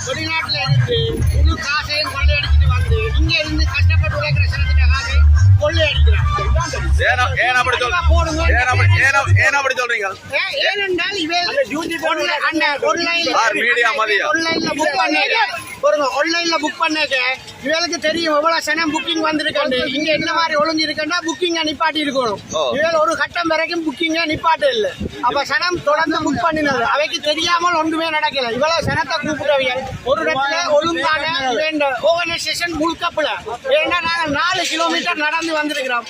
வெளிநாட்டுல இருந்து முழு காசையும் கொள்ளையடிச்சிட்டு வந்து இங்க இருந்து கஷ்டப்பட்டு உழைக்கிற சனத்தின் காசை கொள்ளையடிக்கிறாங்க. ஏனென்றால் ஆன்லைன்ல புக் பண்ணேக்க இவளுக்கு தெரியும் எவ்வளவு சனம் புக்கிங் வந்திருக்காண்டு, இங்க என்ன மாதிரி ஒழுங்கு இருக்குன்னா புக்கிங்க நிப்பாட்டி இருக்கணும். இவள் ஒரு கட்டம் வரைக்கும் புக்கிங்க நிப்பாட்டு இல்லை. அப்ப சனம் தொடர்ந்து புக் பண்ணினது அவைக்கு தெரியாமல் ஒன்றுமே நடக்கல. இவ்வளவு சனத்தை கூப்பிட்டவைய ஒரு இடத்துல ஒழுங்கான ஆர்கனைசேஷன் முழுக்கப்பல. ஏன்னா நாங்க 4 கிலோமீட்டர் நடந்து வந்திருக்கிறோம்.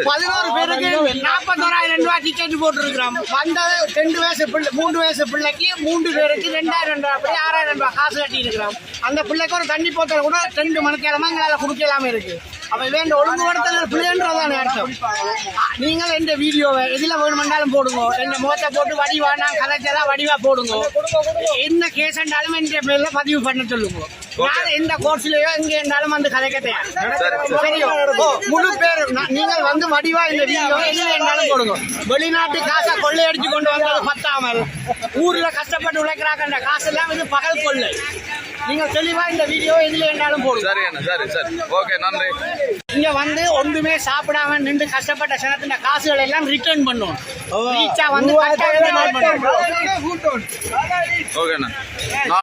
11 பேருக்கு 41,000 ரூபாய் டிக்கெட் போட்டுருக்கிறோம். வந்த 2 வயசு பிள்ளை 3 வயசு பிள்ளைக்கு 3 பேருக்கு 2,000 ரூபாய் அப்படி 6,000 ரூபாய் காசு கட்டி இருக்கிறோம். அந்த பிள்ளைக்கு ஒரு தண்ணி போத்தல கூட 2 மணிக்கிழமை எங்களால் கொடுக்கலாம இருக்கு. அப்ப வேண்ட ஒழுங்குபடுத்தல் பிள்ளைன்றதான அர்த்தம். நீங்கள் எந்த வீடியோவை எதுல வேணுமென்றாலும் போடுங்க, என்ன முகத்தை போட்டு வடிவா நான் கதைச்சதா வடிவா போடுங்க. என்ன கேஸ் என்றாலும் என்ற பேர்ல பதிவு பண்ண சொல்லுங்க. நான் எந்த கோர்ஸ்லயோ எங்க இருந்தாலும் வந்து கதைக்க தயார். முழு பேர் நீங்கள் வந்து வடிவா இந்த வீடியோ எதுல இருந்தாலும் போடுங்க. வெளிநாட்டு காசை கொள்ளையடிச்சு கொண்டு வந்தது பத்தாமல் ஊர்ல கஷ்டப்பட்டு உழைக்கிறாங்க காசு எல்லாம் இது பகல் கொள்ளை. நீங்க தெளிவா இந்த வீடியோ எதுல இருந்தாலும் போடுங்க. இங்க வந்து ஒன்றுமே சாப்பிடாம நின்று கஷ்டப்பட்ட சனத்தின காசுகள் எல்லாம் ரிட்டர்ன் பண்ணும். வந்து